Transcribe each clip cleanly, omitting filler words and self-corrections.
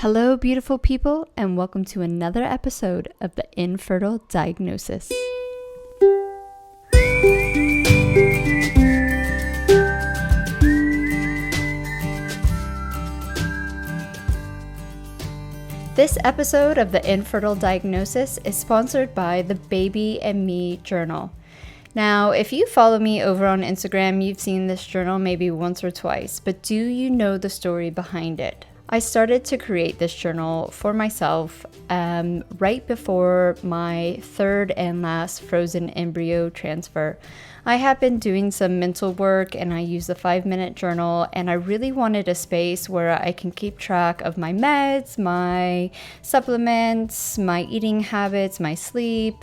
Hello, beautiful people, and welcome to another episode of the Infertile Diagnosis. This episode of the Infertile Diagnosis is sponsored by the Baby and Me Journal. Now, if you follow me over on Instagram, you've seen this journal maybe once or twice, but do you know the story behind it? I started to create this journal for myself right before my third and last frozen embryo transfer. I have been doing some mental work and I use the 5-minute journal, and I really wanted a space where I can keep track of my meds, my supplements, my eating habits, my sleep,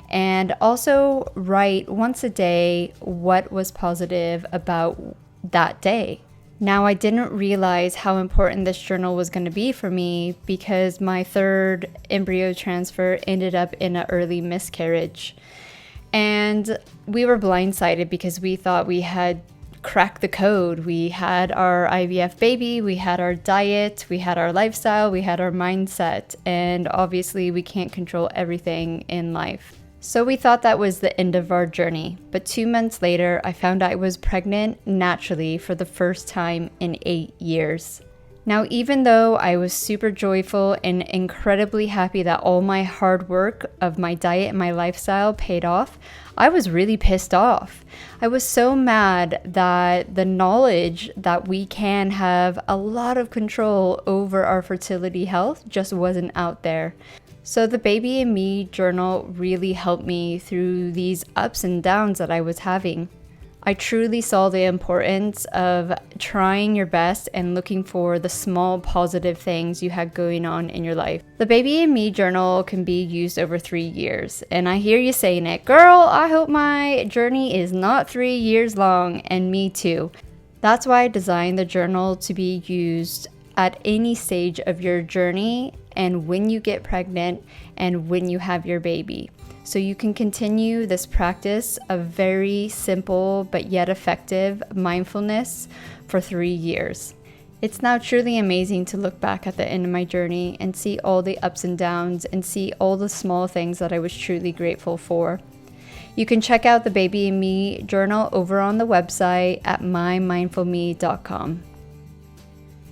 and also write once a day what was positive about that day. Now, I didn't realize how important this journal was going to be for me because my third embryo transfer ended up in an early miscarriage. And we were blindsided because we thought we had cracked the code. We had our IVF baby, we had our diet, we had our lifestyle, we had our mindset, and obviously we can't control everything in life. So we thought that was the end of our journey, but 2 months later, I found I was pregnant naturally for the first time in 8 years. Now, even though I was super joyful and incredibly happy that all my hard work of my diet and my lifestyle paid off, I was really pissed off. I was so mad that the knowledge that we can have a lot of control over our fertility health just wasn't out there. So the Baby and Me journal really helped me through these ups and downs that I was having. I truly saw the importance of trying your best and looking for the small positive things you had going on in your life. The Baby and Me journal can be used over 3 years. And I hear you saying it, girl, I hope my journey is not 3 years long, and me too. That's why I designed the journal to be used at any stage of your journey and when you get pregnant and when you have your baby. So you can continue this practice of very simple but yet effective mindfulness for 3 years. It's now truly amazing to look back at the end of my journey and see all the ups and downs and see all the small things that I was truly grateful for. You can check out the Baby and Me journal over on the website at mymindfulme.com.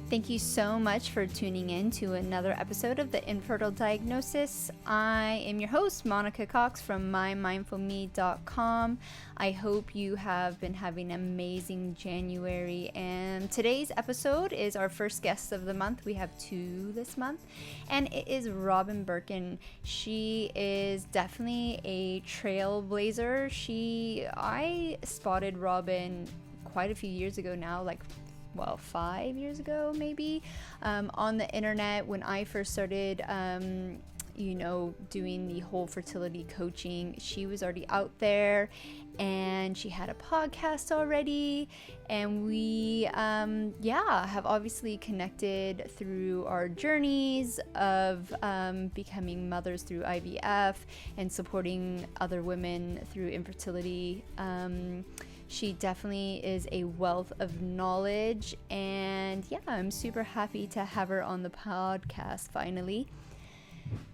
Thank you so much for tuning in to another episode of the Infertile Diagnosis. I am your host, Monica Cox from mymindfulme.com. I hope you have been having an amazing January, and today's episode is our first guest of the month. We have 2 this month, and it is Robyn Birkin. She is definitely a trailblazer. I spotted Robyn quite a few years ago now, 5 years ago maybe, on the internet when I first started doing the whole fertility coaching. She was already out there and she had a podcast already, and we have obviously connected through our journeys of becoming mothers through IVF and supporting other women through infertility. She definitely is a wealth of knowledge, and I'm super happy to have her on the podcast finally.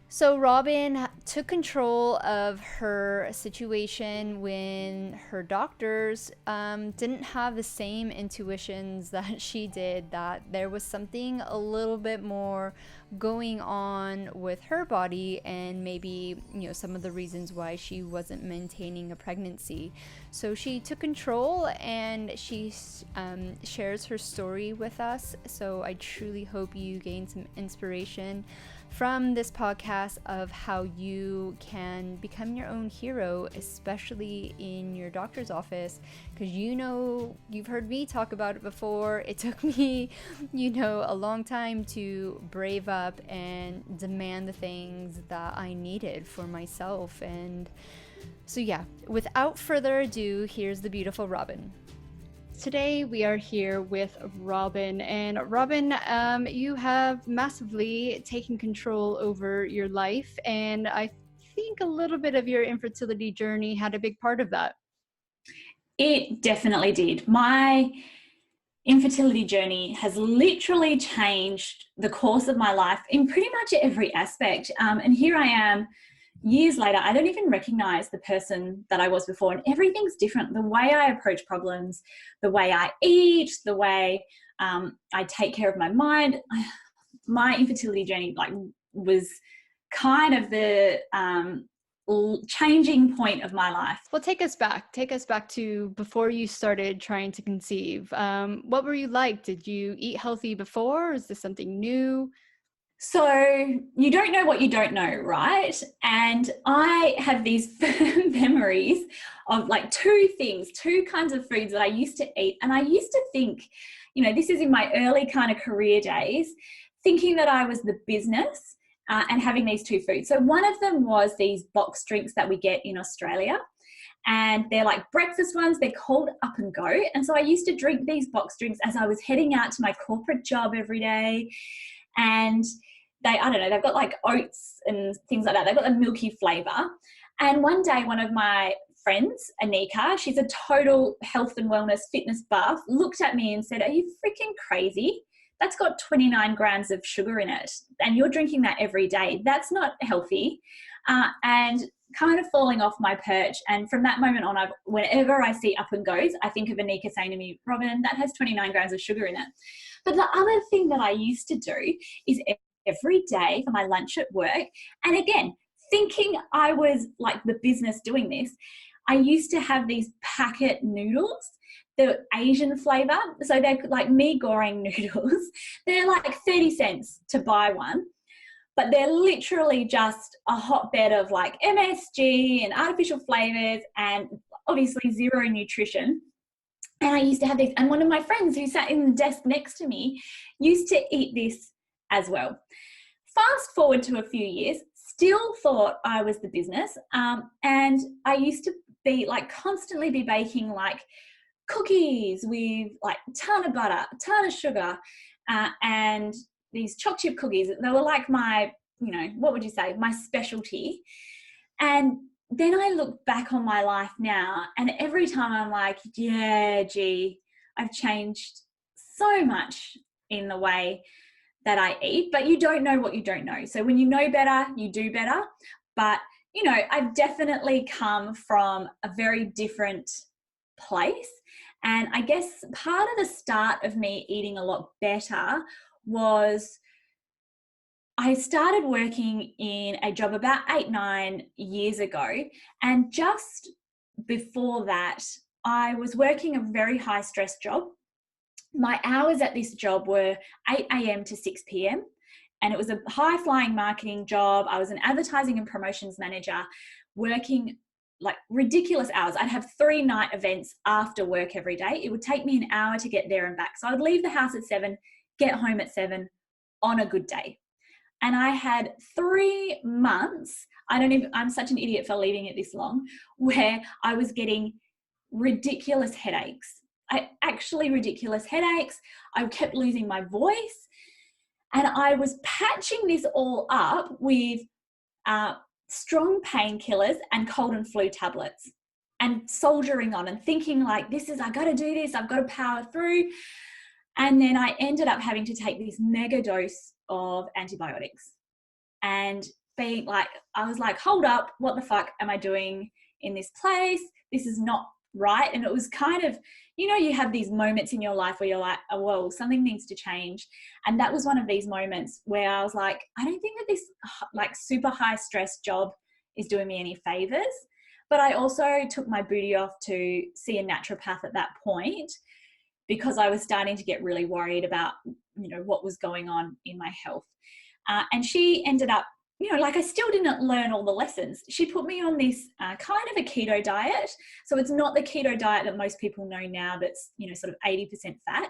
So Robyn took control of her situation when her doctors didn't have the same intuitions that she did, that there was something a little bit more going on with her body and maybe some of the reasons why she wasn't maintaining a pregnancy. So she took control and she shares her story with us. So I truly hope you gain some inspiration from this podcast of how you can become your own hero, especially in your doctor's office, because you've heard me talk about it before. It took me a long time to brave up and demand the things that I needed for myself. And so without further ado, here's the beautiful Robyn. Today we are here with Robyn, and Robyn, you have massively taken control over your life, and I think a little bit of your infertility journey had a big part of that. It definitely did. My infertility journey has literally changed the course of my life in pretty much every aspect. And here I am years later. I don't even recognize the person that I was before, and everything's different. The way I approach problems, the way I eat, the way I take care of my mind. My infertility journey was kind of the changing point of my life. Well, take us back to before you started trying to conceive. What were you like? Did you eat healthy before? Is this something new? So you don't know what you don't know, right? And I have these memories of like two kinds of foods that I used to eat. And I used to think, this is in my early kind of career days, thinking that I was the business and having these two foods. So one of them was these box drinks that we get in Australia. And they're like breakfast ones. They're called Up and Go. And so I used to drink these box drinks as I was heading out to my corporate job every day. And they've got like oats and things like that. They've got a milky flavor. And one day, one of my friends, Anika, she's a total health and wellness fitness buff, looked at me and said, "Are you freaking crazy? That's got 29 grams of sugar in it. And you're drinking that every day. That's not healthy." And kind of falling off my perch. And from that moment on, whenever I see Up and Goes, I think of Anika saying to me, "Robyn, that has 29 grams of sugar in it." But the other thing that I used to do is every day for my lunch at work, and again, thinking I was like the business doing this, I used to have these packet noodles, the Asian flavor. So they're like mee goreng noodles. They're like 30 cents to buy one, but they're literally just a hotbed of like MSG and artificial flavors and obviously zero nutrition. And I used to have these, and one of my friends who sat in the desk next to me used to eat this as well. Fast forward to a few years, still thought I was the business. And I used to constantly be baking like cookies with like a ton of butter, a ton of sugar, and these choc chip cookies. They were like my, what would you say, my specialty. And then I look back on my life now, and every time I'm like, yeah, gee, I've changed so much in the way that I eat, but you don't know what you don't know. So when you know better, you do better. But, I've definitely come from a very different place. And I guess part of the start of me eating a lot better was I started working in a job about 8-9 years ago. And just before that, I was working a very high stress job. My hours at this job were 8 a.m. to 6 p.m. And it was a high flying marketing job. I was an advertising and promotions manager working like ridiculous hours. I'd have 3 night events after work every day. It would take me an hour to get there and back. So I'd leave the house at 7, get home at 7 on a good day. And I had 3 months, I'm such an idiot for leaving it this long, where I was getting ridiculous headaches. Ridiculous headaches. I kept losing my voice. And I was patching this all up with strong painkillers and cold and flu tablets and soldiering on and thinking like, I got to do this. I've got to power through. And then I ended up having to take this mega dose of antibiotics and being like, I was like, hold up, what the fuck am I doing in this place? This is not right. And it was kind of, you have these moments in your life where you're like, oh, whoa, something needs to change. And that was one of these moments where I was like, I don't think that this like super high stress job is doing me any favors. But I also took my booty off to see a naturopath at that point because I was starting to get really worried about, what was going on in my health. And she ended up, I still didn't learn all the lessons. She put me on this kind of a keto diet. So it's not the keto diet that most people know now that's, sort of 80% fat,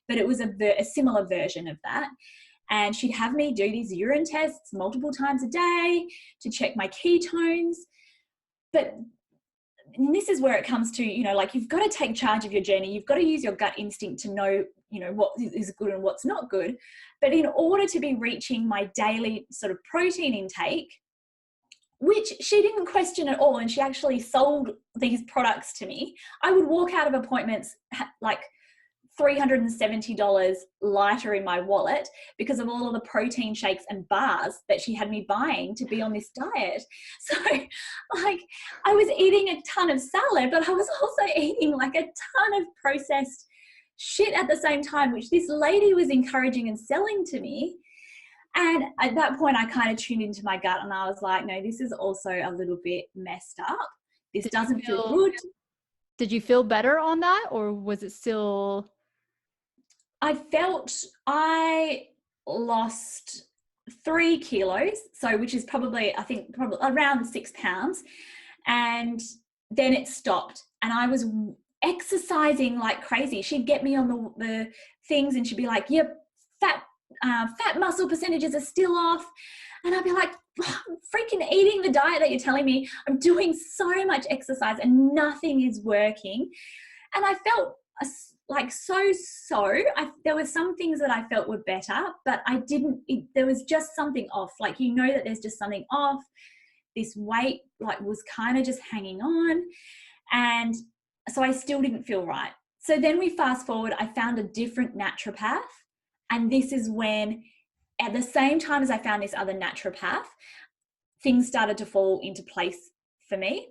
but it was a similar version of that. And she'd have me do these urine tests multiple times a day to check my ketones. But this is where it comes to, you've got to take charge of your journey. You've got to use your gut instinct to know, what is good and what's not good. But in order to be reaching my daily sort of protein intake, which she didn't question at all, and she actually sold these products to me, I would walk out of appointments like $370 lighter in my wallet because of all of the protein shakes and bars that she had me buying to be on this diet. So like I was eating a ton of salad, but I was also eating like a ton of processed shit at the same time, which this lady was encouraging and selling to me. And at that point I kind of tuned into my gut and I was like, no, this is also a little bit messed up. This doesn't feel good. Did you feel better on that, or was it still? I felt I lost 3 kilos, so which is probably, I think, probably around 6 pounds. And then it stopped and I was exercising like crazy. She'd get me on the things and she'd be like, yep, fat muscle percentages are still off. And I'd be like, oh, I'm freaking eating the diet that you're telling me. I'm doing so much exercise and nothing is working. And I felt like there were some things that I felt were better, but there was just something off. Like, you know that there's just something off. This weight like was kind of just hanging on. And so I still didn't feel right. So then we fast forward, I found a different naturopath. And this is when, at the same time as I found this other naturopath, things started to fall into place for me.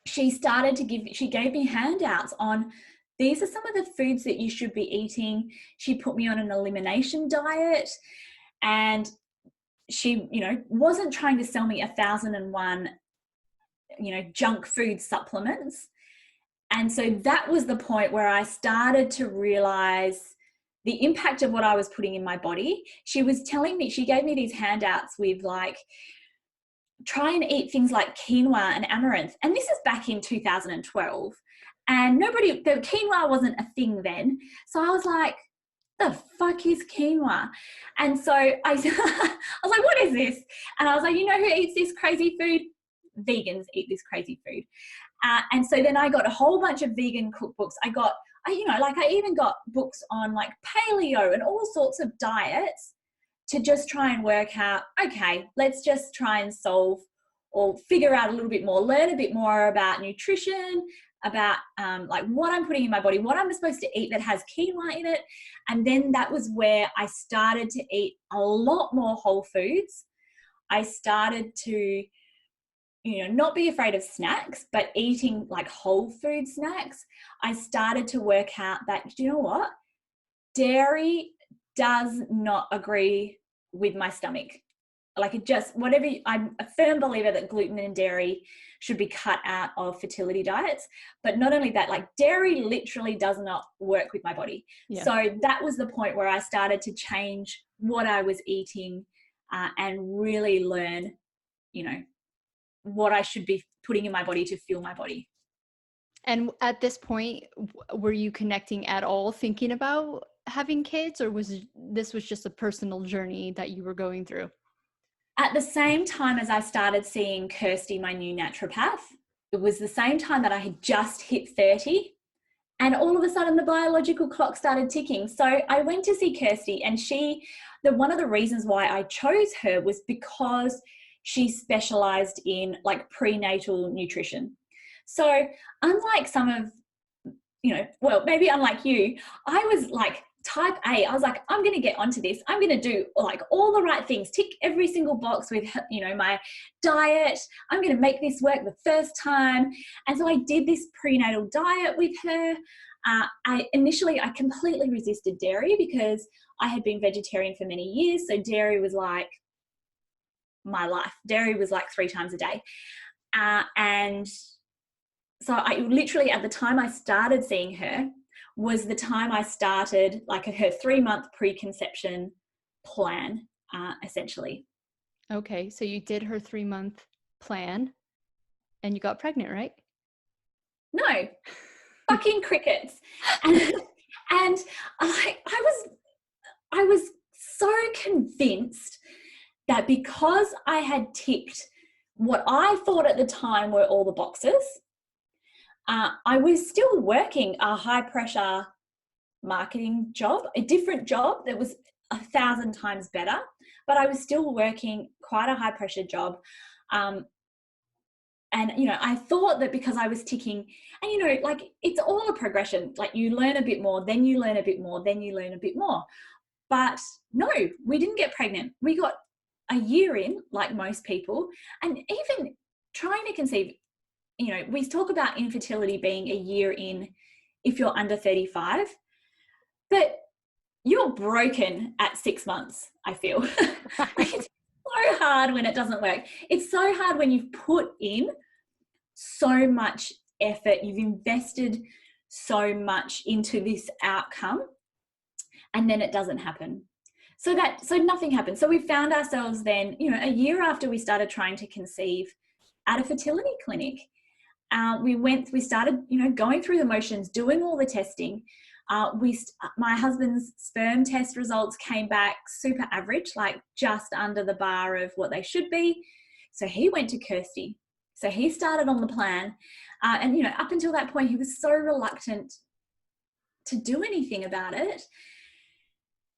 She gave me handouts on, these are some of the foods that you should be eating. She put me on an elimination diet, and she, wasn't trying to sell me 1,001, junk food supplements. And so that was the point where I started to realize the impact of what I was putting in my body. She gave me these handouts with like, try and eat things like quinoa and amaranth. And this is back in 2012. And the quinoa wasn't a thing then. So I was like, the fuck is quinoa? And so I was like, what is this? And I was like, you know who eats this crazy food? Vegans eat this crazy food. And so then I got a whole bunch of vegan cookbooks. I even got books on like paleo and all sorts of diets to just try and work out, okay, let's just try and solve or figure out a little bit more, learn a bit more about nutrition, about like what I'm putting in my body, what I'm supposed to eat that has quinoa in it. And then that was where I started to eat a lot more whole foods. I started to, not be afraid of snacks, but eating like whole food snacks. I started to work out that, you know what? Dairy does not agree with my stomach. Like I'm a firm believer that gluten and dairy should be cut out of fertility diets. But not only that, like dairy literally does not work with my body. Yeah. So that was the point where I started to change what I was eating and really learn, what I should be putting in my body to fuel my body. And at this point, were you connecting at all, thinking about having kids, or was this just a personal journey that you were going through? At the same time as I started seeing Kirsty, my new naturopath, it was the same time that I had just hit 30, and all of a sudden the biological clock started ticking. So I went to see Kirsty, and one of the reasons why I chose her was because she specialized in like prenatal nutrition. So unlike some of, maybe unlike you, I was like type A. I was like, I'm going to get onto this. I'm going to do like all the right things, tick every single box with, my diet. I'm going to make this work the first time. And so I did this prenatal diet with her. I completely resisted dairy because I had been vegetarian for many years. So dairy was like my life. Dairy was like 3 times a day. And so I literally, at the time I started seeing her, was the time I started like her 3-month preconception plan, essentially. Okay, so you did her 3-month plan and you got pregnant, right? No, fucking crickets. And I was so convinced that because I had ticked what I thought at the time were all the boxes, I was still working a high pressure marketing job, a different job that was 1,000 times better, but I was still working quite a high pressure job. And, you know, I thought that because I was ticking, and, you know, like it's all a progression. Like you learn a bit more, then you learn a bit more, then you learn a bit more. But no, we didn't get pregnant. We got a year in, like most people. And even trying to conceive, you know, we talk about infertility being a year in if you're under 35, but you're broken at 6 months, I feel. Like it's so hard when it doesn't work. It's so hard when you've put in so much effort, you've invested so much into this outcome, and then it doesn't happen. So nothing happened. So we found ourselves then, you know, a year after we started trying to conceive at a fertility clinic. We started, you know, going through the motions, doing all the testing. My husband's sperm test results came back super average, like just under the bar of what they should be. So he went to Kirsty. So he started on the plan. And, you know, up until that point, he was so reluctant to do anything about it.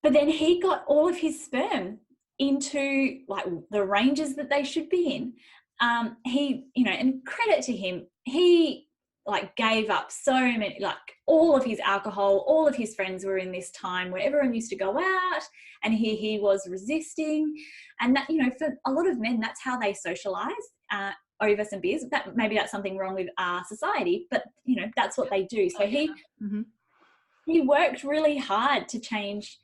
But then he got all of his sperm into like the ranges that they should be in. He, you know, and credit to him, he like gave up so many, like all of his alcohol, all of his friends were in this time where everyone used to go out, and he was resisting. And that, you know, for a lot of men, that's how they socialize, over some beers. That maybe that's something wrong with our society, but you know, that's what they do. So he worked really hard to change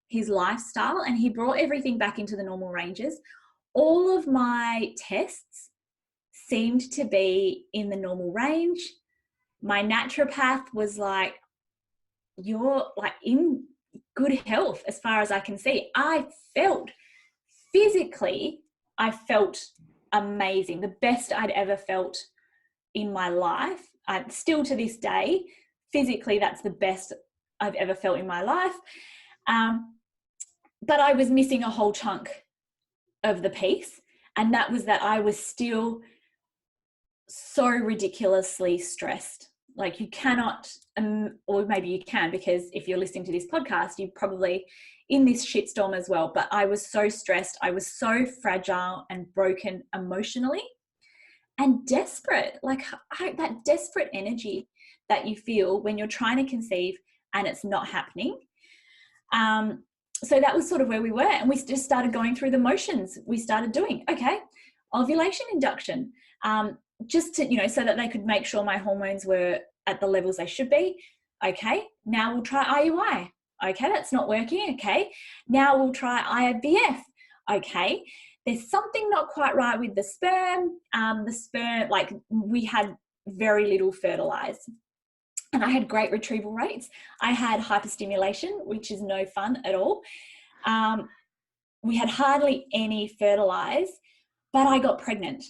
his lifestyle, and he brought everything back into the normal ranges. All of my tests seemed to be in the normal range. My naturopath was like, you're like in good health as far as I can see. I felt physically, I felt amazing, the best I'd ever felt in my life. Still to this day, physically, that's the best I've ever felt in my life. But I was missing a whole chunk of the piece, and that was that I was still so ridiculously stressed. Like you cannot, or maybe you can, because if you're listening to this podcast, you're probably in this shitstorm as well. But I was so stressed. I was so fragile and broken emotionally and desperate. Like that desperate energy that you feel when you're trying to conceive and it's not happening. So that was sort of where we were, and we just started going through the motions. We started doing, okay, ovulation induction, just to, you know, so that they could make sure my hormones were at the levels they should be. Okay, now we'll try IUI. Okay, that's not working. Okay, now we'll try IVF. Okay, there's something not quite right with the sperm. Like we had very little fertilized. And I had great retrieval rates. I had hyperstimulation, which is no fun at all. We had hardly any fertilized, but I got pregnant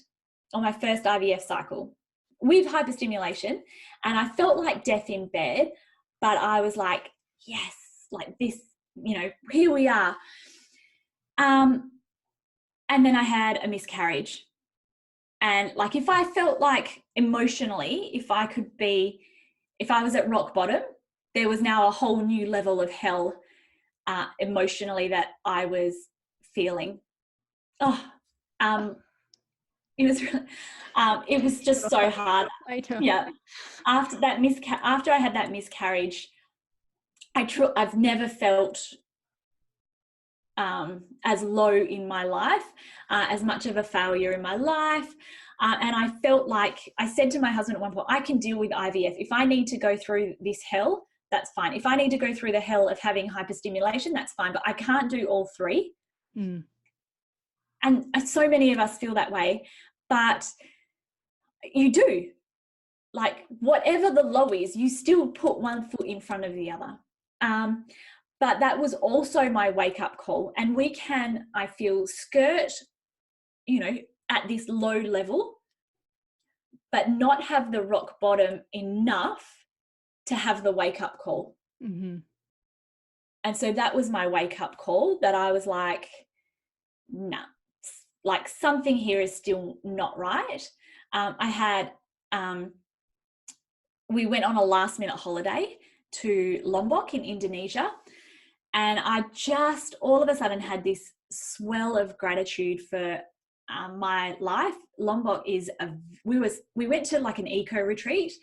on my first IVF cycle with hyperstimulation. And I felt like death in bed, but I was like, yes, like this, you know, here we are. And then I had a miscarriage. And like, if I felt like emotionally, if I was at rock bottom, there was now a whole new level of hell emotionally that I was feeling. It was just so hard. I know. Yeah. After I had that miscarriage, I've never felt as low in my life, as much of a failure in my life. And I felt like, I said to my husband at one point, I can deal with IVF. If I need to go through this hell, that's fine. If I need to go through the hell of having hyperstimulation, that's fine. But I can't do all three. And so many of us feel that way. But you do. Like whatever the low is, you still put one foot in front of the other. But that was also my wake-up call. And we can, I feel, skirt, you know, at this low level, but not have the rock bottom enough to have the wake-up call. And so that was my wake-up call, that I was like, nah, like something here is still not right. We went on a last-minute holiday to Lombok in Indonesia, and I just all of a sudden had this swell of gratitude for my life, Lombok is we went to like an eco retreat,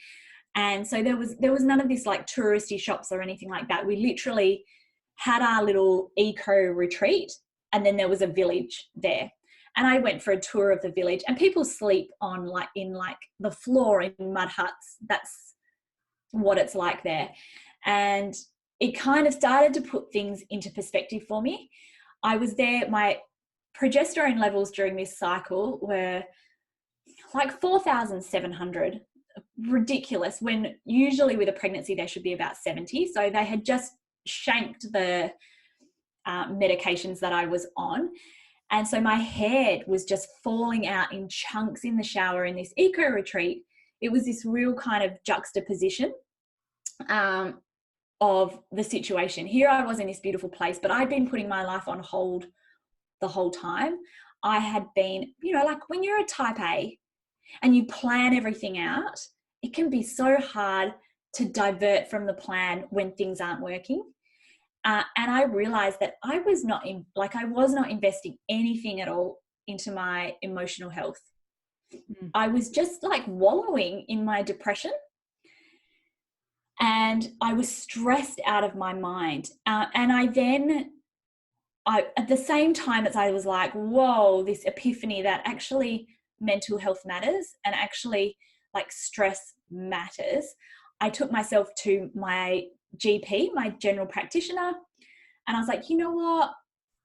and so there was none of this like touristy shops or anything like that. We literally had our little eco retreat, and then there was a village there. And I went for a tour of the village, and people sleep on like in like the floor in mud huts. That's what it's like there. And it kind of started to put things into perspective for me. I was there, my progesterone levels during this cycle were like 4,700, ridiculous, when usually with a pregnancy they should be about 70. So they had just shanked the medications that I was on. And so my head was just falling out in chunks in the shower in this eco retreat. It was this real kind of juxtaposition of the situation. Here I was in this beautiful place, but I'd been putting my life on hold the whole time. I had been, like when you're a type A and you plan everything out, it can be so hard to divert from the plan when things aren't working. And I realized that I was not investing anything at all into my emotional health. I was just like wallowing in my depression, and I was stressed out of my mind. And at the same time as I was like, whoa, this epiphany that actually mental health matters and actually like stress matters, I took myself to my GP, my general practitioner, and I was like, you know what?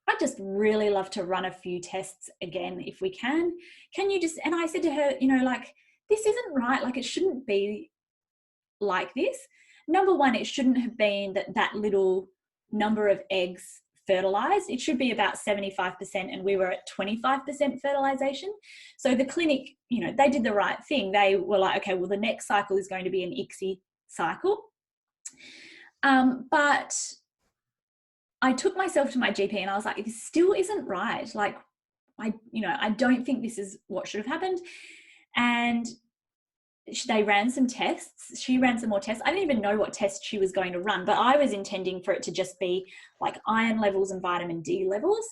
I'd just really love to run a few tests again if we can. Can you just, and I said to her, like, this isn't right. Like, it shouldn't be like this. Number one, it shouldn't have been that little number of eggs fertilized. It should be about 75%, and we were at 25% fertilization. So the clinic, they did the right thing. They were like, okay, well, the next cycle is going to be an ICSI cycle. But I took myself to my GP and I was like, it still isn't right. Like, I don't think this is what should have happened. And they ran some tests. She ran some more tests. I didn't even know what test she was going to run, but I was intending for it to just be like iron levels and vitamin D levels.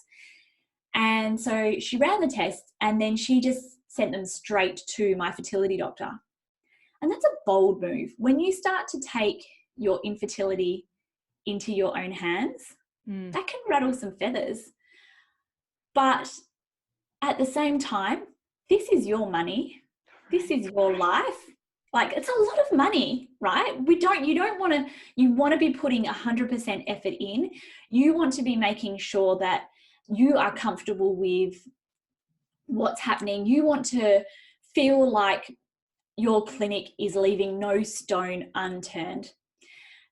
And so she ran the tests, and then she just sent them straight to my fertility doctor. And that's a bold move. When you start to take your infertility into your own hands, that can rattle some feathers. But at the same time, this is your money. This is your life. Like, it's a lot of money, right? You want to be putting 100% effort in. You want to be making sure that you are comfortable with what's happening. You want to feel like your clinic is leaving no stone unturned.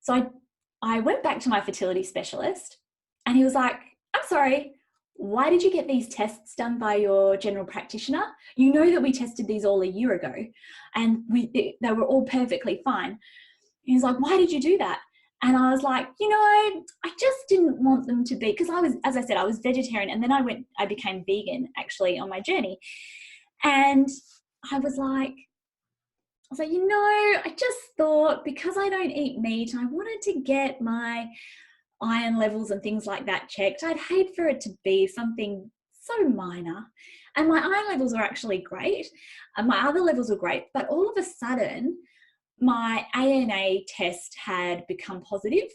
So I went back to my fertility specialist, and he was like, I'm sorry, why did you get these tests done by your general practitioner? You know that we tested these all a year ago, and they were all perfectly fine. He's like, why did you do that? And I was like, I just didn't want them to be, because as I said, I was vegetarian, and then I became vegan actually on my journey. And I was like, I just thought, because I don't eat meat, I wanted to get my iron levels and things like that checked. I'd hate for it to be something so minor. And my iron levels were actually great. And my other levels were great. But all of a sudden, my ANA test had become positive.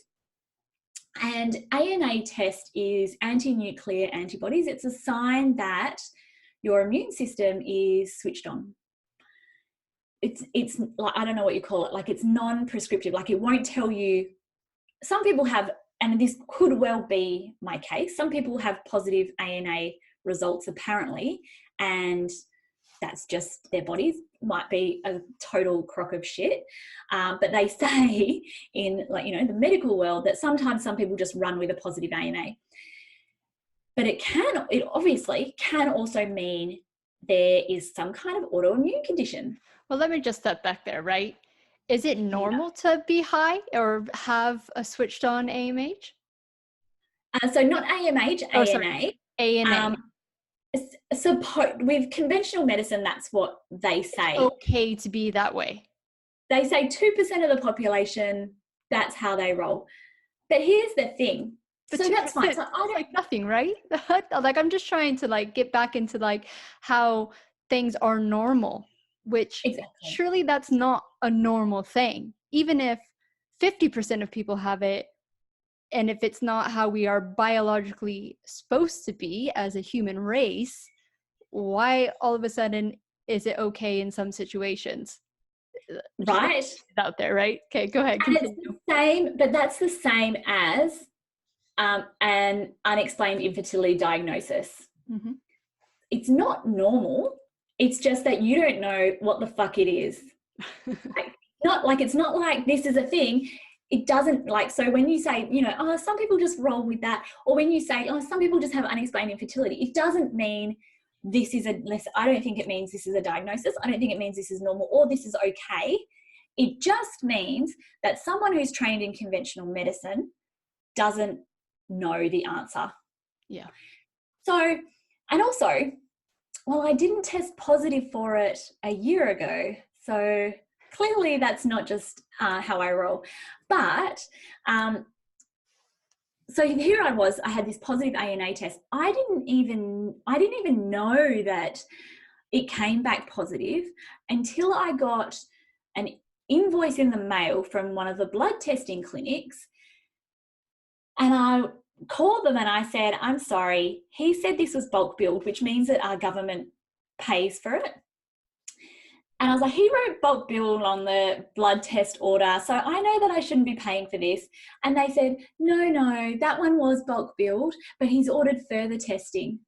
And ANA test is anti-nuclear antibodies. It's a sign that your immune system is switched on. It's like, I don't know what you call it. Like, it's non-prescriptive. Like, it won't tell you. Some people have, and this could well be my case, some people have positive ANA results apparently, and that's just their bodies. Might be a total crock of shit. But they say in the medical world that sometimes some people just run with a positive ANA. But it obviously can also mean there is some kind of autoimmune condition. Well, let me just step back there, right? Is it normal to be high or have a switched on AMH? So not AMH, ANA. Sorry. ANA. With conventional medicine, that's what they say. It's okay to be that way. They say 2% of the population, that's how they roll. But here's the thing. But So that's fine. 2%, So I don't, like nothing, right? Like, I'm just trying to like get back into like how things are normal, which exactly. surely that's not a normal thing. Even if 50% of people have it, and if it's not how we are biologically supposed to be as a human race, why all of a sudden is it okay in some situations? Right. It's out there, right? Okay, go ahead, And it's continue. the same, but that's the same as an unexplained infertility diagnosis. Mm-hmm. It's not normal. It's just that you don't know what the fuck it is. It's not like this is a thing. It doesn't, like, so when you say, oh, some people just roll with that, or when you say, oh, some people just have unexplained infertility, it doesn't mean I don't think it means this is a diagnosis. I don't think it means this is normal or this is okay. It just means that someone who's trained in conventional medicine doesn't know the answer. Yeah. So, and also, well, I didn't test positive for it a year ago. So clearly that's not just how I roll. But so here I had this positive ANA test. I didn't even know that it came back positive until I got an invoice in the mail from one of the blood testing clinics. And I called them and I said, I'm sorry, he said this was bulk billed, which means that our government pays for it. And I was like, he wrote bulk bill on the blood test order, so I know that I shouldn't be paying for this. And they said, no, that one was bulk billed, but he's ordered further testing.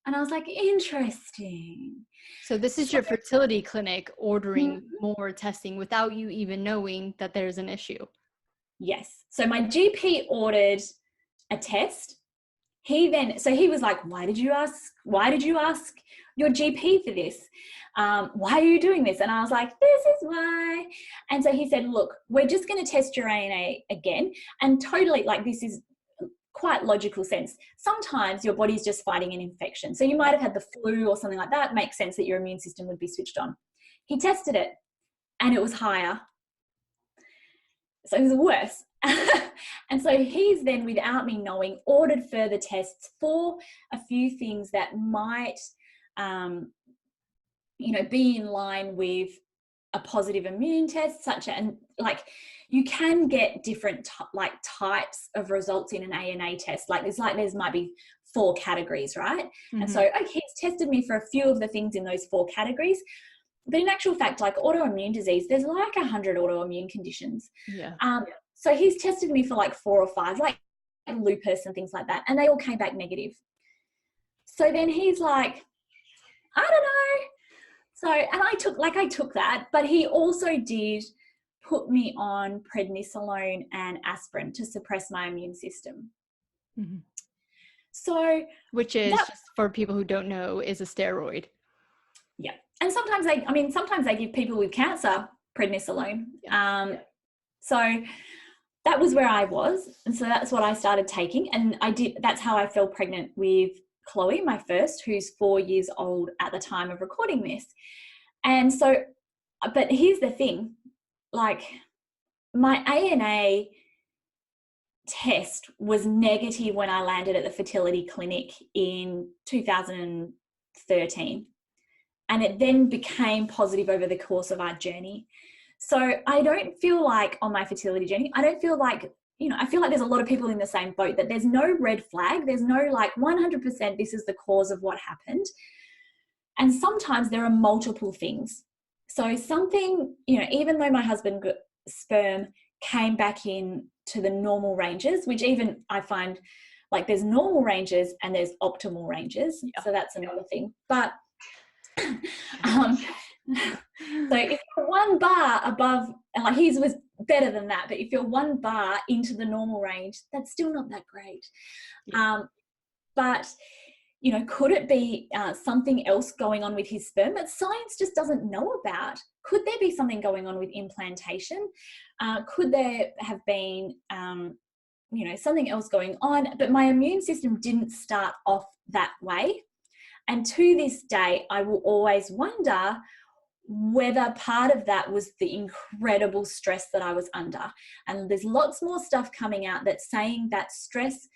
And I was like, interesting. So this is your fertility clinic ordering more testing without you even knowing that there's an issue. Yes. So my GP ordered a test. He was like, why did you ask your GP for this? Why are you doing this? And I was like, this is why. And so he said, look, we're just going to test your ANA again. And totally, like, this is quite logical sense. Sometimes your body's just fighting an infection. So you might have had the flu or something like that. It makes sense that your immune system would be switched on. He tested it and it was higher. So it was worse. And so he's then, without me knowing, ordered further tests for a few things that might, be in line with a positive immune test, and like you can get different types of results in an ANA test. There's might be 4 categories, right? Mm-hmm. And so, okay, he's tested me for a few of the things in those 4 categories. But in actual fact, like autoimmune disease, there's like 100 autoimmune conditions. Yeah. So he's tested me for like 4 or 5, like lupus and things like that, and they all came back negative. So then he's like, I don't know. So, and I took that, but he also did put me on prednisolone and aspirin to suppress my immune system. Mm-hmm. So, which is, just for people who don't know, is a steroid. Yeah. And sometimes they give people with cancer prednisolone. Yeah. So that was where I was. And so that's what I started taking. And that's how I fell pregnant with Chloe, my first, who's 4 years old at the time of recording this. And so, but here's the thing, like my ANA test was negative when I landed at the fertility clinic in 2013. And it then became positive over the course of our journey. So I don't feel like on my fertility journey, I don't feel like, I feel like there's a lot of people in the same boat, that there's no red flag. There's no like 100% this is the cause of what happened. And sometimes there are multiple things. So something, even though my husband's sperm came back in to the normal ranges, which even I find like there's normal ranges and there's optimal ranges. Yeah. So that's another thing. But so if you're 1 bar above, like his was better than that, but if you're 1 bar into the normal range, that's still not that great. Yeah. But could it be something else going on with his sperm that science just doesn't know about? Could there be something going on with implantation? Could there have been something else going on? But my immune system didn't start off that way. And to this day, I will always wonder, whether part of that was the incredible stress that I was under. And there's lots more stuff coming out that's saying that stress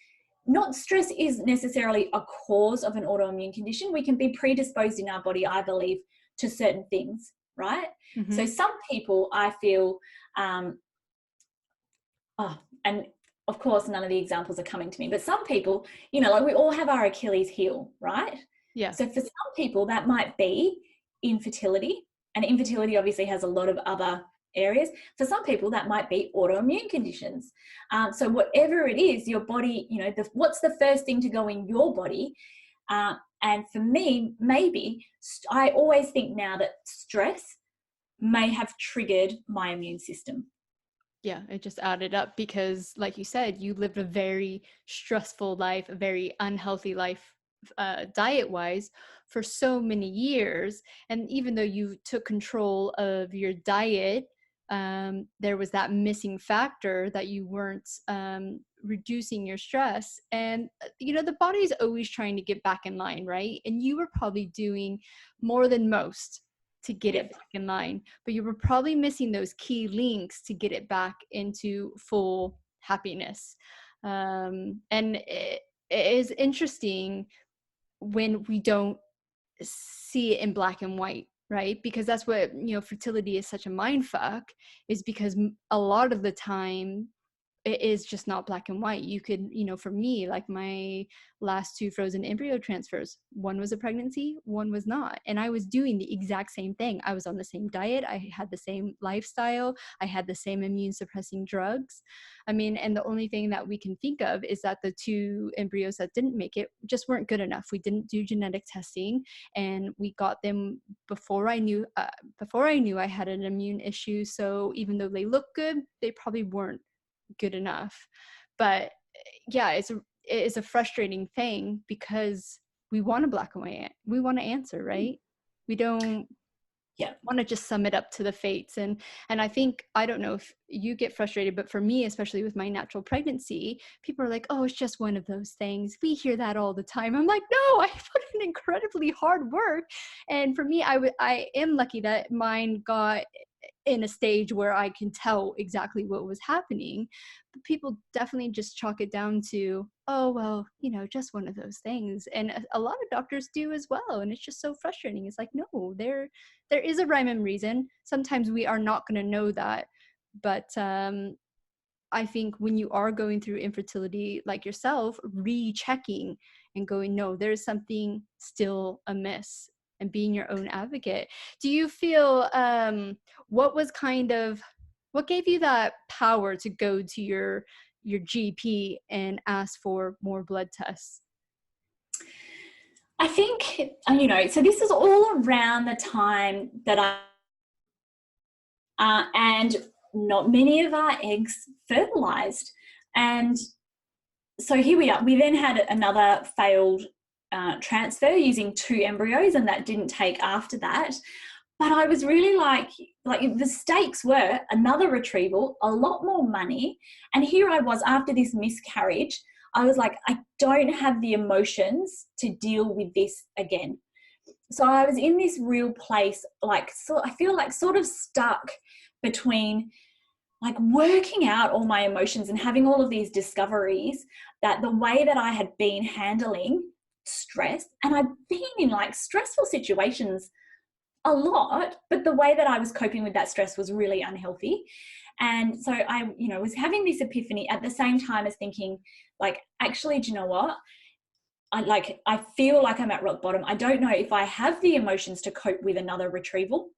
is necessarily a cause of an autoimmune condition. We can be predisposed in our body, I believe, to certain things, right? Mm-hmm. So some people, I feel, and of course, none of the examples are coming to me, but some people, you know, like we all have our Achilles heel, right? Yeah. So for some people, that might be infertility, and infertility obviously has a lot of other areas. For some people, that might be autoimmune conditions. So whatever it is, your body, you know, what's the first thing to go in your body? And for me, maybe I always think now that stress may have triggered my immune system. Yeah, it just added up because, like you said, you lived a very stressful life, a very unhealthy life, diet-wise, for so many years. And even though you took control of your diet, there was that missing factor that you weren't reducing your stress. And, you know, the body's always trying to get back in line, right? And you were probably doing more than most to get it back in line, but you were probably missing those key links to get it back into full happiness. And it is interesting when we don't see it in black and white, right? Because that's what, you know, fertility is such a mind fuck, is because a lot of the time it is just not black and white. You could, you know, for me, like my last 2 frozen embryo transfers, one was a pregnancy, one was not. And I was doing the exact same thing. I was on the same diet. I had the same lifestyle. I had the same immune suppressing drugs. I mean, and the only thing that we can think of is that the 2 embryos that didn't make it just weren't good enough. We didn't do genetic testing, and we got them before I knew I had an immune issue. So even though they looked good, they probably weren't good enough. But yeah, it is a frustrating thing because we want a black and white, we want to answer, right? We don't want to just sum it up to the fates. And I think, I don't know if you get frustrated, but for me, especially with my natural pregnancy, people are like, oh, it's just one of those things. We hear that all the time. I'm like, no, I put in incredibly hard work. And for me, I am lucky that mine got in a stage where I can tell exactly what was happening. But people definitely just chalk it down to, oh, well, you know, just one of those things. And a lot of doctors do as well. And it's just so frustrating. It's like, no, there is a rhyme and reason. Sometimes we are not going to know that. But I think when you are going through infertility like yourself, rechecking and going, no, there's something still amiss, and being your own advocate. Do you feel, what gave you that power to go to your GP and ask for more blood tests? I think, you know, so this is all around the time that and not many of our eggs fertilized. And so here we are. We then had another failed transfer using 2 embryos, and that didn't take after that. But I was really like the stakes were another retrieval, a lot more money. And here I was after this miscarriage. I was like, I don't have the emotions to deal with this again. So I was in this real place, I feel like sort of stuck between like working out all my emotions and having all of these discoveries that the way that I had been handling stress, and I'd been in like stressful situations a lot, but the way that I was coping with that stress was really unhealthy. And so I, you know, was having this epiphany at the same time as thinking like, actually, do you know what? I feel like I'm at rock bottom. I don't know if I have the emotions to cope with another retrieval.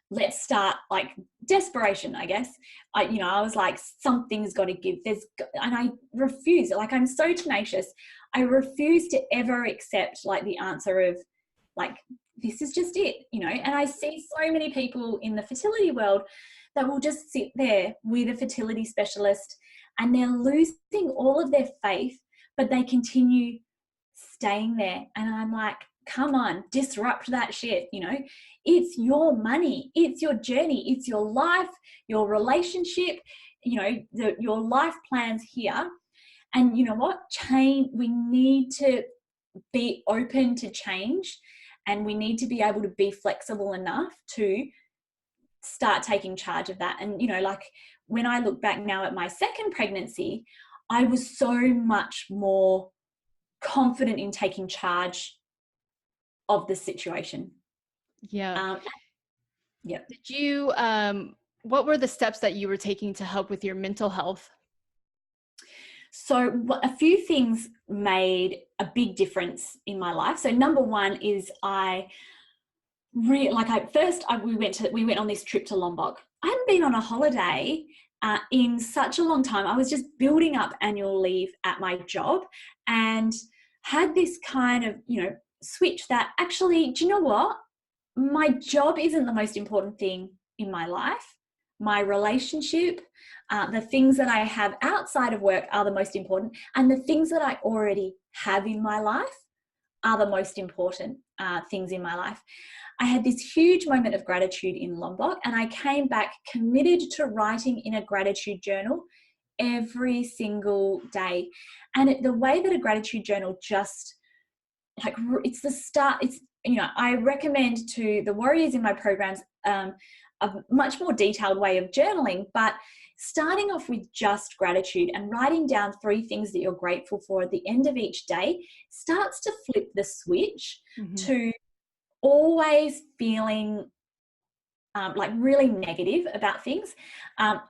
Let's start, like, desperation, I guess. I was like, something's got to give. And I refuse. Like, I'm so tenacious. I refuse to ever accept like the answer of like, this is just it, you know. And I see so many people in the fertility world that will just sit there with a fertility specialist and they're losing all of their faith, but they continue staying there. And I'm like, come on, disrupt that shit, you know. It's your money, it's your journey, it's your life, your relationship, you know, your life plans here. And you know what? We need to be open to change and we need to be able to be flexible enough to start taking charge of that. And, you know, like when I look back now at my second pregnancy, I was so much more confident in taking charge of the situation. Yeah. Yeah. Did you, what were the steps that you were taking to help with your mental health? So a few things made a big difference in my life. So number one is we went on this trip to Lombok. I hadn't been on a holiday in such a long time. I was just building up annual leave at my job and had this kind of, you know, switch that actually, do you know what? My job isn't the most important thing in my life. My relationship, the things that I have outside of work are the most important, and the things that I already have in my life are the most important things in my life. I had this huge moment of gratitude in Lombok, and I came back committed to writing in a gratitude journal every single day. And the way that a gratitude journal just, like, it's the start, it's, you know, I recommend to the warriors in my programs a much more detailed way of journaling, but starting off with just gratitude and writing down 3 things that you're grateful for at the end of each day starts to flip the switch to always feeling like really negative about things,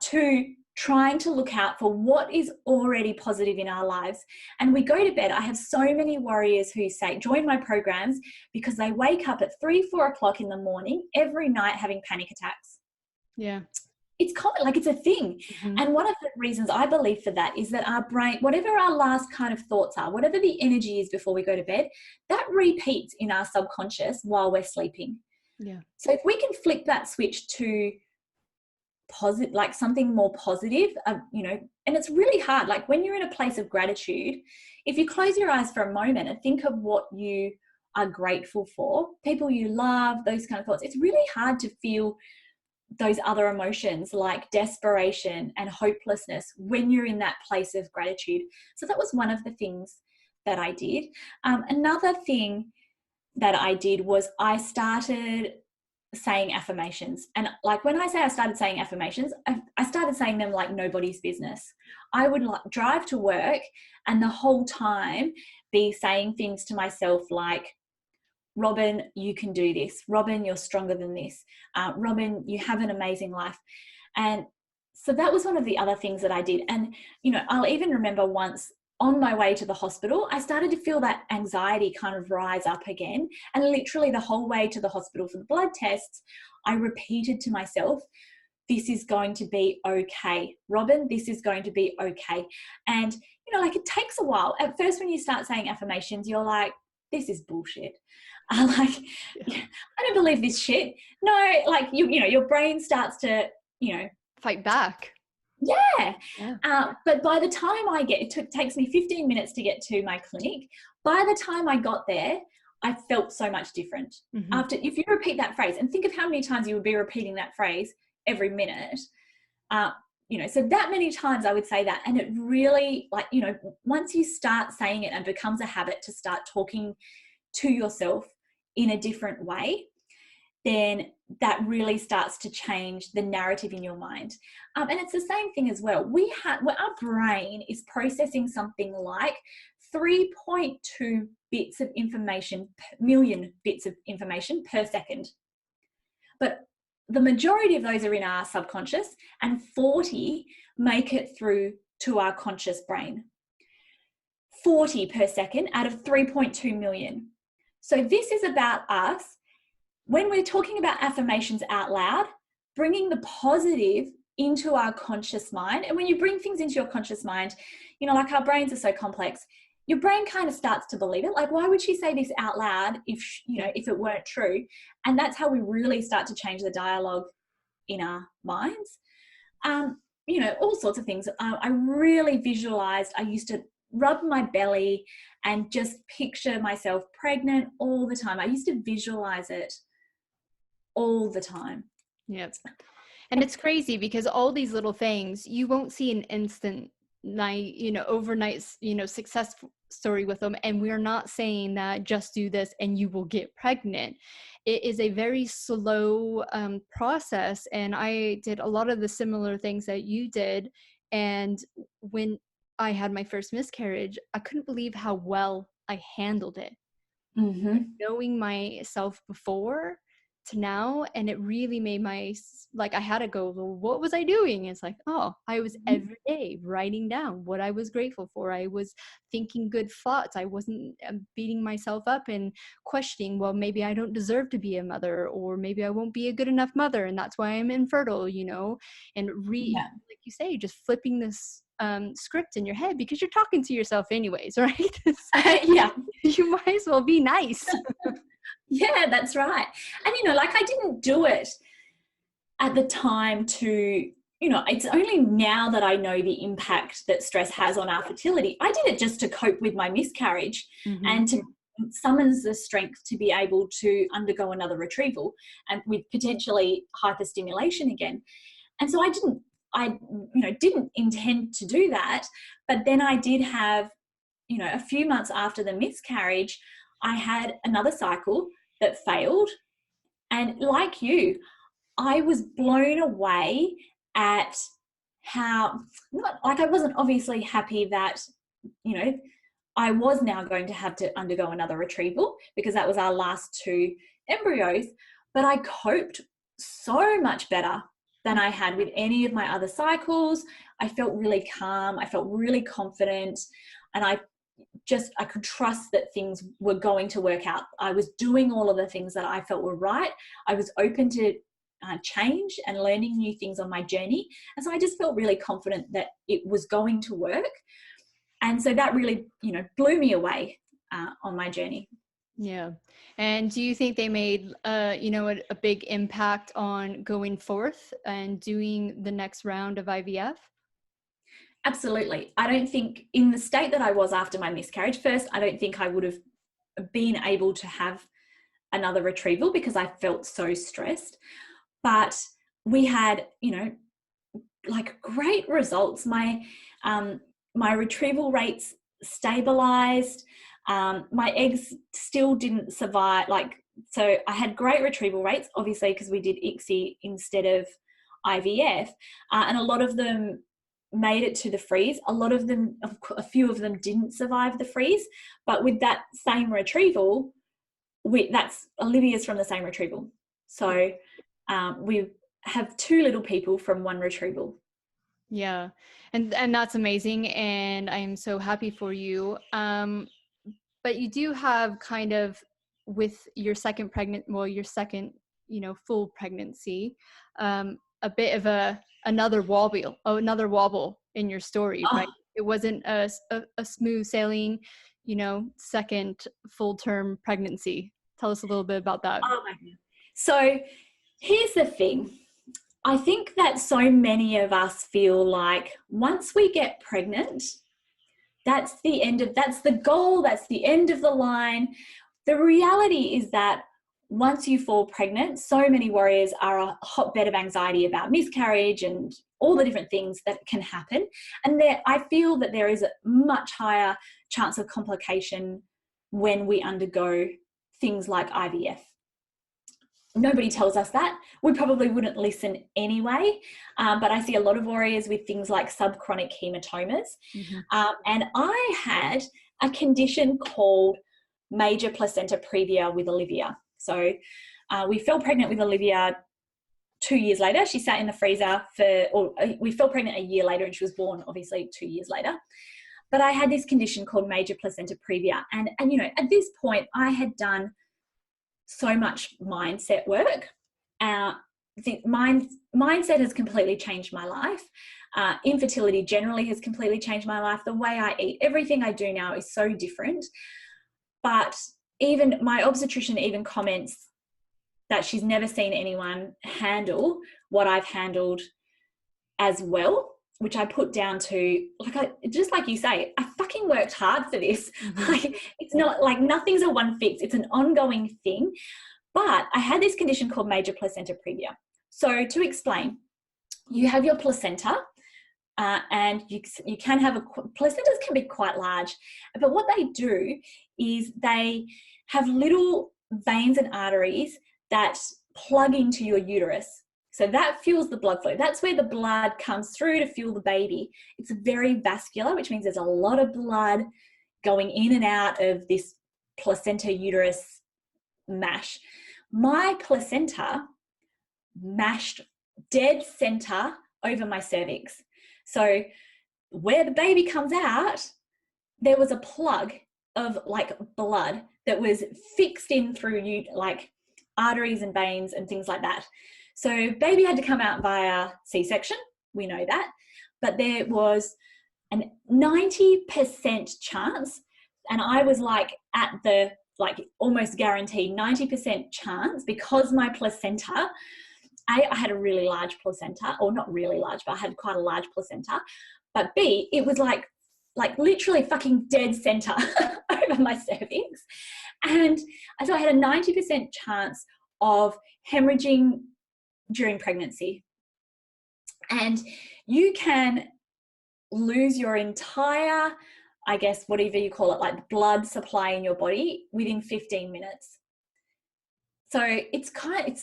to trying to look out for what is already positive in our lives. And we go to bed. I have so many warriors who say, join my programs because they wake up at 3-4 o'clock in the morning every night having panic attacks. Yeah. It's common, like it's a thing. And one of the reasons I believe for that is that our brain, whatever our last kind of thoughts are, whatever the energy is before we go to bed, that repeats in our subconscious while we're sleeping. Yeah. So if we can flip that switch to positive, like something more positive, you know, and it's really hard. Like when you're in a place of gratitude, if you close your eyes for a moment and think of what you are grateful for, people you love, those kind of thoughts, it's really hard to feel those other emotions like desperation and hopelessness when you're in that place of gratitude. So that was one of the things that I did. Another thing that I did was I started saying affirmations. And like when I say I started saying affirmations, I started saying them like nobody's business. I would drive to work and the whole time be saying things to myself like, Robyn, you can do this. Robyn, you're stronger than this. Robyn, you have an amazing life. And so that was one of the other things that I did. And, you know, I'll even remember once on my way to the hospital, I started to feel that anxiety kind of rise up again. And literally the whole way to the hospital for the blood tests, I repeated to myself, this is going to be okay. Robyn, this is going to be okay. And, you know, like it takes a while. At first, when you start saying affirmations, you're like, this is bullshit. I don't believe this shit. No, like you know, your brain starts to, you know, fight back. Yeah. But by the time it takes me 15 minutes to get to my clinic. By the time I got there, I felt so much different. If you repeat that phrase, and think of how many times you would be repeating that phrase every minute, you know, so that many times I would say that. And it really, like, you know, once you start saying it and becomes a habit to start talking to yourself in a different way, then that really starts to change the narrative in your mind. And it's the same thing as well. Our brain is processing something like 3.2 bits of information, million bits of information per second. But the majority of those are in our subconscious, and 40 make it through to our conscious brain. 40 per second out of 3.2 million. So this is about us, when we're talking about affirmations out loud, bringing the positive into our conscious mind. And when you bring things into your conscious mind, you know, like our brains are so complex, your brain kind of starts to believe it. Like, why would she say this out loud if, you know, if it weren't true? And that's how we really start to change the dialogue in our minds. You know, all sorts of things. I really visualized, I used to rub my belly and just picture myself pregnant all the time. I used to visualize it all the time. Yep. And it's crazy because all these little things, you won't see an instant night, you know, overnight, you know, success story with them. And we're not saying that just do this and you will get pregnant. It is a very slow process. And I did a lot of the similar things that you did. And when I had my first miscarriage, I couldn't believe how well I handled it. Mm-hmm. Knowing myself before to now, and it really made like I had to go, well, what was I doing? It's like, oh, I was every day writing down what I was grateful for. I was thinking good thoughts. I wasn't beating myself up and questioning, well, maybe I don't deserve to be a mother, or maybe I won't be a good enough mother and that's why I'm infertile, you know. And Yeah. like you say, just flipping this script in your head, because you're talking to yourself anyways, right? So Yeah. you might as well be nice. Yeah, that's right. And, you know, like I didn't do it at the time to, you know, it's only now that I know the impact that stress has on our fertility. I did it just to cope with my miscarriage and to summons the strength to be able to undergo another retrieval and with potentially hyperstimulation again. And so didn't intend to do that. But then I did have, you know, a few months after the miscarriage, I had another cycle that failed. And like you, I was blown away at how, not like I wasn't obviously happy that, you know, I was now going to have to undergo another retrieval because that was our last two embryos, but I coped so much better than I had with any of my other cycles. I felt really calm. I felt really confident, and I could trust that things were going to work out. I was doing all of the things that I felt were right. I was open to change and learning new things on my journey. And so I just felt really confident that it was going to work. And so that really, you know, blew me away on my journey. Yeah. And do you think they made, a big impact on going forth and doing the next round of IVF? Absolutely. I don't think in the state that I was after my miscarriage, first, I don't think I would have been able to have another retrieval because I felt so stressed. But we had, you know, like great results. My retrieval rates stabilized. My eggs still didn't survive. So I had great retrieval rates, obviously, because we did ICSI instead of IVF. And a lot of them made it to the freeze. A few of them didn't survive the freeze. But with that same retrieval, that's Olivia's from the same retrieval. So we have two little people from one retrieval. Yeah. And that's amazing. And I'm so happy for you. But you do have kind of, with your second, full pregnancy, a bit of another wobble in your story, right? It wasn't a smooth sailing, second full term pregnancy. Tell us a little bit about that. Oh my God. So here's the thing. I think that so many of us feel like once we get pregnant, that's the goal, that's the end of the line. The reality is that once you fall pregnant, so many warriors are a hotbed of anxiety about miscarriage and all the different things that can happen. And I feel that there is a much higher chance of complication when we undergo things like IVF. Nobody tells us that. We probably wouldn't listen anyway. But I see a lot of warriors with things like subchronic hematomas. And I had a condition called major placenta previa with Olivia. So we fell pregnant with Olivia 2 years later. She sat in the freezer we fell pregnant a year later, and she was born obviously 2 years later. But I had this condition called major placenta previa. And you know, at this point I had done so much mindset work. The mindset has completely changed my life. Infertility generally has completely changed my life. The way I eat, everything I do now is so different. But even my obstetrician even comments that she's never seen anyone handle what I've handled as well, which I put down to, just like you say, I fucking worked hard for this. Like, it's not like nothing's a one fix. It's an ongoing thing. But I had this condition called major placenta previa. So to explain, you have your placenta, and you can have placentas can be quite large, but what they do is they have little veins and arteries that plug into your uterus. So that fuels the blood flow. That's where the blood comes through to fuel the baby. It's very vascular, which means there's a lot of blood going in and out of this placenta uterus mash. My placenta mashed dead center over my cervix. So where the baby comes out, there was a plug of like blood that was fixed in through you, like arteries and veins and things like that. So baby had to come out via C-section, we know that, but there was a 90% chance, and I was like at the like almost guaranteed 90% chance, because my placenta, I had a really large placenta, or not really large, but I had quite a large placenta, but B, it was like literally fucking dead center over my cervix. And so I had a 90% chance of hemorrhaging during pregnancy. And you can lose your entire, I guess, whatever you call it, like blood supply in your body within 15 minutes. So it's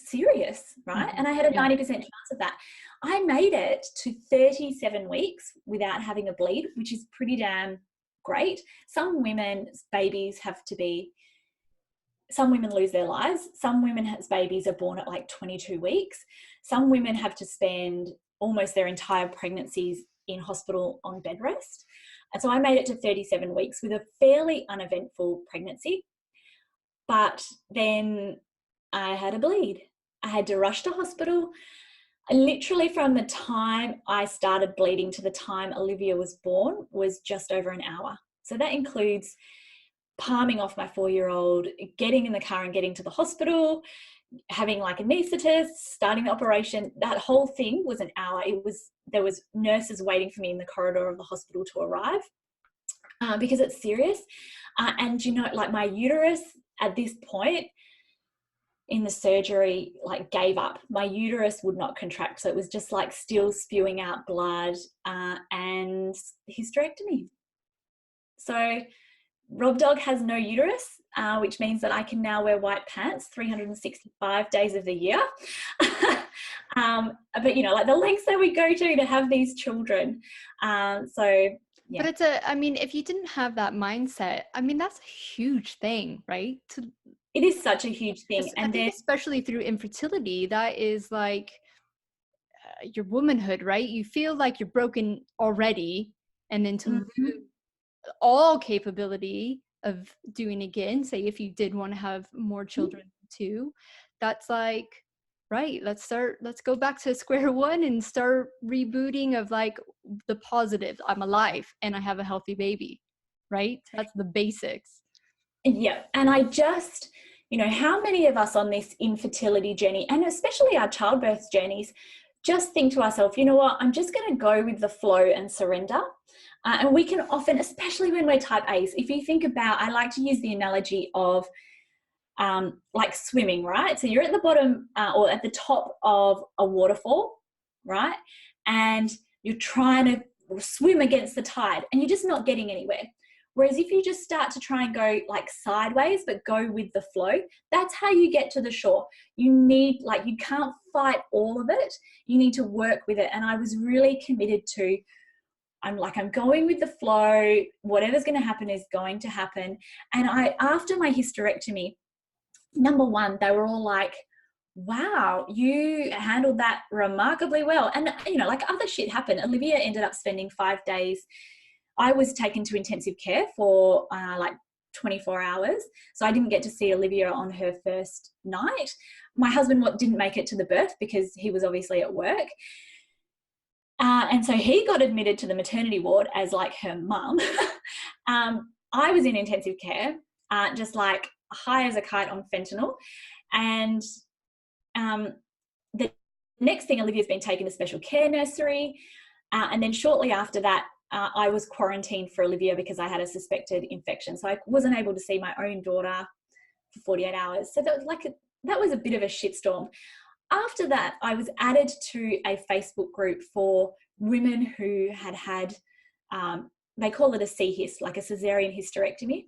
serious, right? Mm-hmm. And I had a 90% chance of that. I made it to 37 weeks without having a bleed, which is pretty damn great. Some women's babies some women lose their lives. Some women's babies are born at like 22 weeks. Some women have to spend almost their entire pregnancies in hospital on bed rest. And so I made it to 37 weeks with a fairly uneventful pregnancy. But then I had a bleed. I had to rush to hospital. Literally from the time I started bleeding to the time Olivia was born was just over an hour. So that includes palming off my 4-year-old, getting in the car and getting to the hospital, having like anaesthetist, starting the operation. That whole thing was an hour. There was nurses waiting for me in the corridor of the hospital to arrive, because it's serious. And you know, like my uterus at this point in the surgery like gave up. My uterus would not contract, so it was just like still spewing out blood, and hysterectomy. So Rob Dog has no uterus, which means that I can now wear white pants 365 days of the year. But you know, like the lengths that we go to have these children. So yeah. But I mean, if you didn't have that mindset, I mean, that's a huge thing, right? It is such a huge thing. And I think especially through infertility, that is like your womanhood, right? You feel like you're broken already, and then to lose all capability of doing again, say if you did want to have more children too, that's like, right, let's go back to square one and start rebooting of like the positive. I'm alive and I have a healthy baby, right? That's the basics. Yeah. And I just, you know, how many of us on this infertility journey, and especially our childbirth journeys, just think to ourselves, you know what, I'm just going to go with the flow and surrender. And we can often, especially when we're type A's, if you think about, I like to use the analogy of like swimming, right? So you're at the bottom or at the top of a waterfall, right? And you're trying to swim against the tide and you're just not getting anywhere. Whereas if you just start to try and go like sideways, but go with the flow, that's how you get to the shore. You can't fight all of it. You need to work with it. And I was really committed to, I'm going with the flow. Whatever's going to happen is going to happen. And after my hysterectomy, number one, they were all like, wow, you handled that remarkably well. And, you know, like other shit happened. Olivia ended up spending 5 days. I was taken to intensive care for like 24 hours. So I didn't get to see Olivia on her first night. My husband didn't make it to the birth because he was obviously at work. And so he got admitted to the maternity ward as like her mum. I was in intensive care, just like high as a kite on fentanyl. And the next thing, Olivia's been taken to special care nursery. And then shortly after that, I was quarantined for Olivia because I had a suspected infection. So I wasn't able to see my own daughter for 48 hours. So that was a bit of a shitstorm. After that, I was added to a Facebook group for women who had they call it a CHIS, like a cesarean hysterectomy.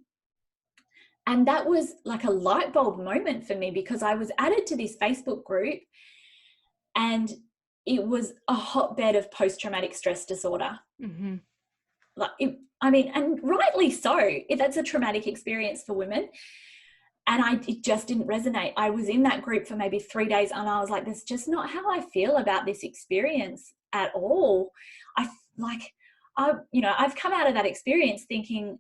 And that was like a light bulb moment for me, because I was added to this Facebook group and it was a hotbed of post-traumatic stress disorder. Mm-hmm. Like and rightly so. That's a traumatic experience for women. And it just didn't resonate. I was in that group for maybe 3 days and I was like, that's just not how I feel about this experience at all. I've come out of that experience thinking,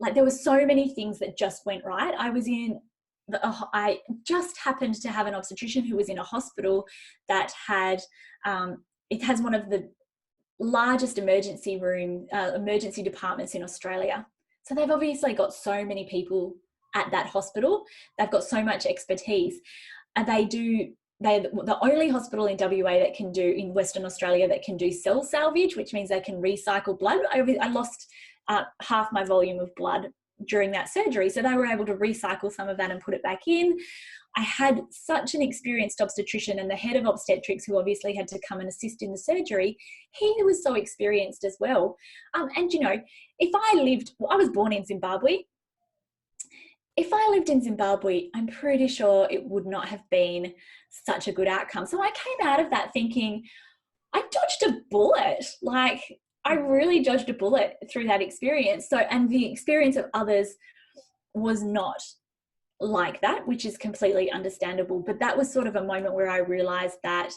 like there were so many things that just went right. I just happened to have an obstetrician who was in a hospital that had, it has one of the largest emergency departments in Australia. So they've obviously got so many people at that hospital. They've got so much expertise. And they're the only hospital in WA that can do, in Western Australia, that can do cell salvage, which means they can recycle blood. I lost half my volume of blood during that surgery. So they were able to recycle some of that and put it back in. I had such an experienced obstetrician, and the head of obstetrics, who obviously had to come and assist in the surgery, he was so experienced as well. And, I was born in Zimbabwe. If I lived in Zimbabwe, I'm pretty sure it would not have been such a good outcome. So I came out of that thinking, I dodged a bullet. Like, I really dodged a bullet through that experience. And the experience of others was not like that, which is completely understandable. But that was sort of a moment where I realized that,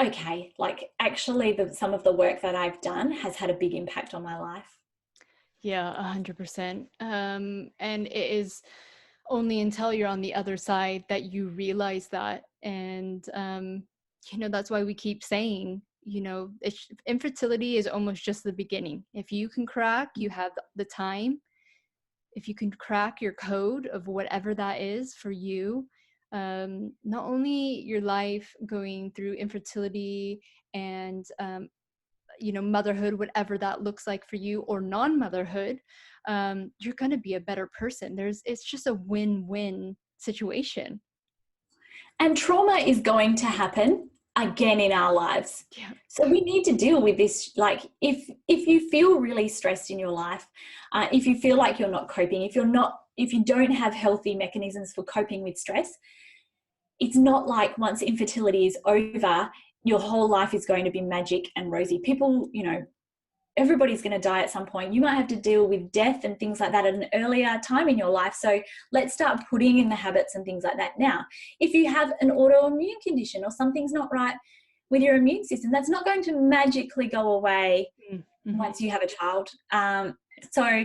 okay, like actually some of the work that I've done has had a big impact on my life. Yeah, 100%. And it is only until you're on the other side that you realize that. And, that's why we keep saying, infertility is almost just the beginning. If you can crack, you have the time. If you can crack your code of whatever that is for you, not only your life going through infertility and, motherhood, whatever that looks like for you, or non-motherhood, you're going to be a better person. It's just a win-win situation. And trauma is going to happen again in our lives. Yeah. So we need to deal with this. Like if you feel really stressed in your life, if you feel like you're not coping, if you don't have healthy mechanisms for coping with stress, it's not like once infertility is over, your whole life is going to be magic and rosy. People, everybody's going to die at some point. You might have to deal with death and things like that at an earlier time in your life. So let's start putting in the habits and things like that now. If you have an autoimmune condition or something's not right with your immune system, that's not going to magically go away once you have a child. So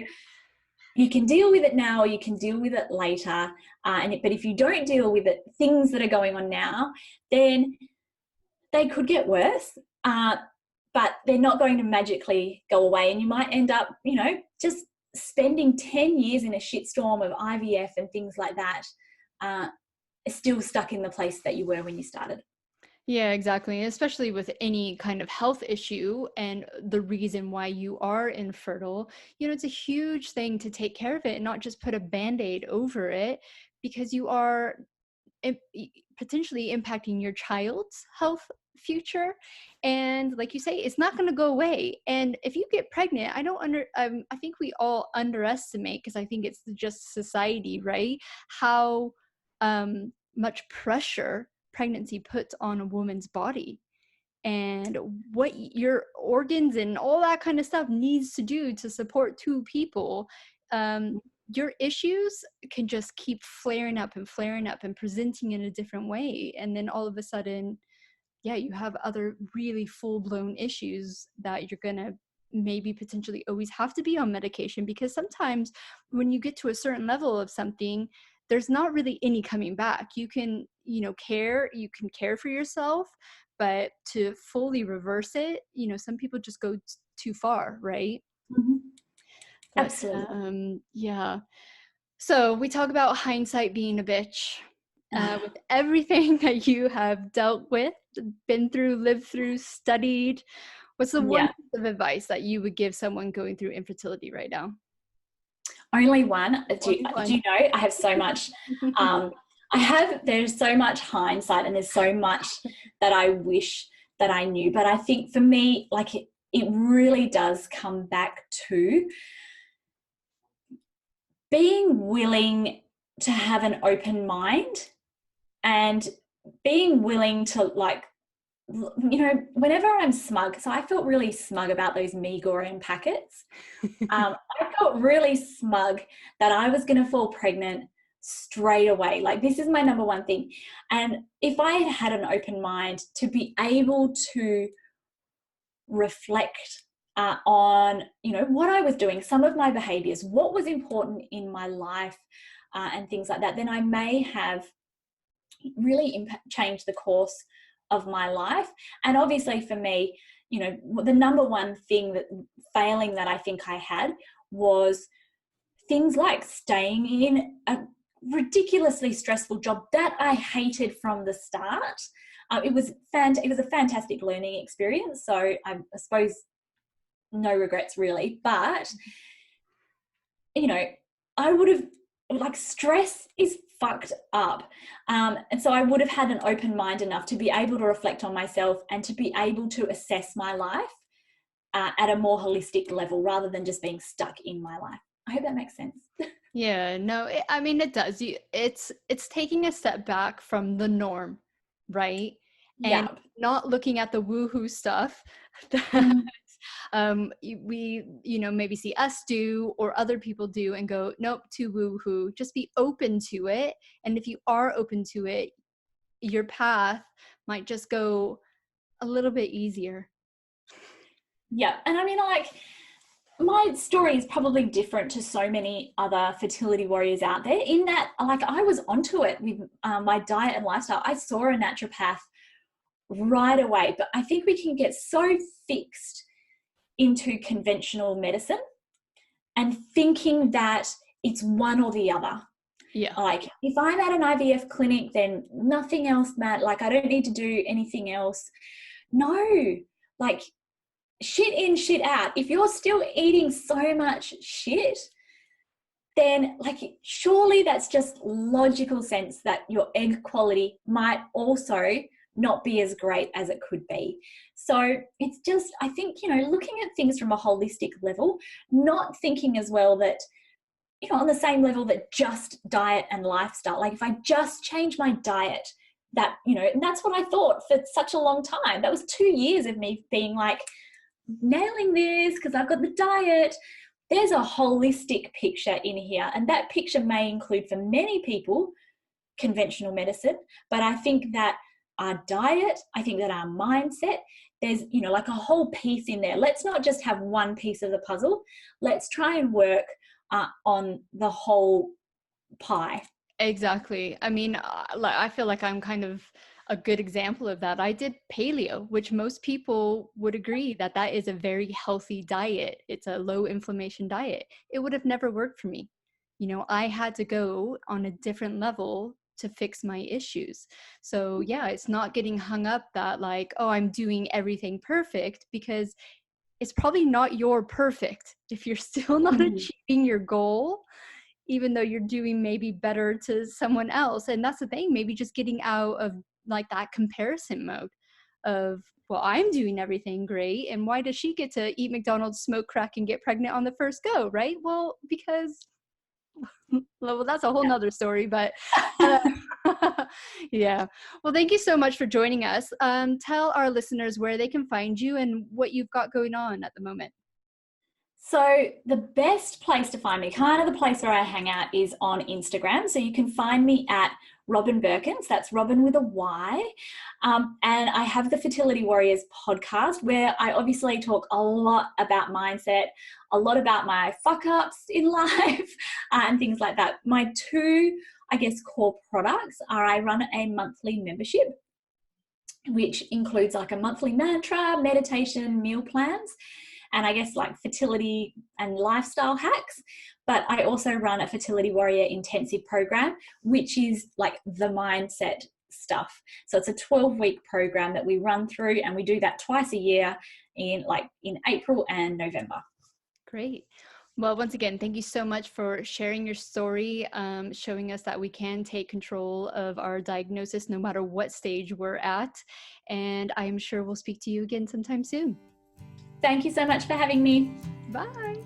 you can deal with it now, or you can deal with it later. But if you don't deal with it, things that are going on now, then they could get worse. But they're not going to magically go away. And you might end up, just spending 10 years in a shitstorm of IVF and things like that, still stuck in the place that you were when you started. Yeah, exactly. Especially with any kind of health issue and the reason why you are infertile, it's a huge thing to take care of it and not just put a Band-Aid over it, because you are potentially impacting your child's health future. And like you say, it's not going to go away. And if you get pregnant, I think we all underestimate, because I think it's just society, right? How much pressure pregnancy puts on a woman's body, and what your organs and all that kind of stuff needs to do to support two people. Your issues can just keep flaring up and presenting in a different way. And then all of a sudden, you have other really full-blown issues that you're going to maybe potentially always have to be on medication, because sometimes when you get to a certain level of something, there's not really any coming back. You can, care for yourself, but to fully reverse it, some people just go too far, right? Mm-hmm. But, absolutely. yeah. So we talk about hindsight being a bitch. With everything that you have dealt with, been through, lived through, studied, what's the one piece of advice that you would give someone going through infertility right now? Only one. Do you know, I have so much. There's so much hindsight, and there's so much that I wish that I knew. But I think for me, like it really does come back to being willing to have an open mind and being willing to, like, you know, whenever I'm smug, so I felt really smug about those Me Gorean packets. I felt really smug that I was going to fall pregnant straight away. Like, this is my number one thing. And if I had had an open mind to be able to reflect on, you know, what I was doing, some of my behaviors, what was important in my life, and things like that, then I may have really changed the course of my life. And obviously for me, you know, the number one thing that failing that I think I had was things like staying in a ridiculously stressful job that I hated from the start. It was a fantastic learning experience. So I suppose no regrets really, but you know, I would have, like, stress is fucked up. And so I would have had an open mind enough to be able to reflect on myself and to be able to assess my life at a more holistic level rather than just being stuck in my life. I hope that makes sense. Yeah, no, I mean, it does. It's taking a step back from the norm, right? And Yeah. not looking at the woohoo stuff that we, you know, maybe see us do or other people do and go, nope, too woohoo. Just be open to it. And if you are open to it, your path might just go a little bit easier. Yeah. And I mean, like, my story is probably different to so many other fertility warriors out there in that, like, I was onto it with my diet and lifestyle. I saw a naturopath right away, but I think we can get so fixed into conventional medicine and thinking that it's one or the other. Yeah. Like, if I'm at an IVF clinic, then nothing else matters. Like, I don't need to do anything else. No, like, shit in, shit out. If you're still eating so much shit, then, like, surely that's just logical sense that your egg quality might also not be as great as it could be. So it's just, I think, you know, looking at things from a holistic level, not thinking as well that, you know, on the same level that just diet and lifestyle, like if I just change my diet, that, you know, and that's what I thought for such a long time. That was 2 years of me being like, nailing this because I've got the diet. There's a holistic picture in here, and that picture may include, for many people, conventional medicine, but I think that our diet, I think that our mindset, there's, you know, like a whole piece in there. Let's not just have one piece of the puzzle. Let's try and work on the whole pie. Exactly. I mean, I feel like I'm kind of a good example of that. I did paleo, which most people would agree that that is a very healthy diet. It's a low inflammation diet. It would have never worked for me. You know, I had to go on a different level to fix my issues. So yeah, it's not getting hung up that like, oh, I'm doing everything perfect, because it's probably not your perfect. If you're still not achieving your goal, even though you're doing maybe better to someone else. And that's the thing, maybe just getting out of like that comparison mode of, well, I'm doing everything great, and why does she get to eat McDonald's, smoke crack, and get pregnant on the first go, right? Well, because, well, that's a whole nother story, but yeah. Well, thank you so much for joining us. Tell our listeners where they can find you and what you've got going on at the moment. So the best place to find me, kind of the place where I hang out, is on Instagram. So you can find me at Robyn Birkin. So that's Robyn with a Y. And I have the Fertility Warriors podcast, where I obviously talk a lot about mindset, a lot about my fuck ups in life, and things like that. My two, I guess, core products are, I run a monthly membership, which includes like a monthly mantra, meditation, meal plans, and I guess like fertility and lifestyle hacks. But I also run a Fertility Warrior intensive program, which is like the mindset stuff. So it's a 12-week program that we run through, and we do that twice a year in April and November. Great. Well, once again, thank you so much for sharing your story, showing us that we can take control of our diagnosis no matter what stage we're at. And I am sure we'll speak to you again sometime soon. Thank you so much for having me. Bye.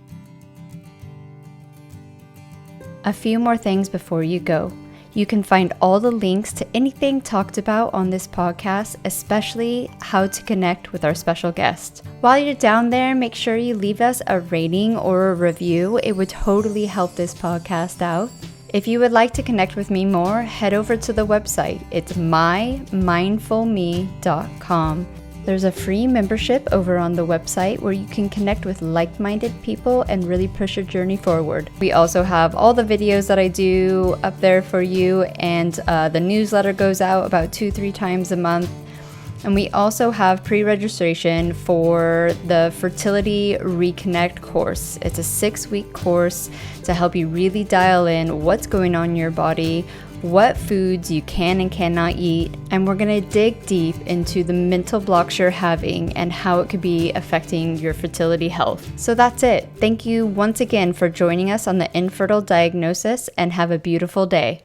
A few more things before you go. You can find all the links to anything talked about on this podcast, especially how to connect with our special guest. While you're down there, make sure you leave us a rating or a review. It would totally help this podcast out. If you would like to connect with me more, head over to the website. It's mymindfulme.com. There's a free membership over on the website where you can connect with like-minded people and really push your journey forward. We also have all the videos that I do up there for you, and the newsletter goes out about 2-3 times a month. And we also have pre-registration for the Fertility Reconnect course. It's a 6-week course to help you really dial in what's going on in your body, what foods you can and cannot eat, and we're going to dig deep into the mental blocks you're having and how it could be affecting your fertility health. So that's it. Thank you once again for joining us on the Infertile Diagnosis, and have a beautiful day.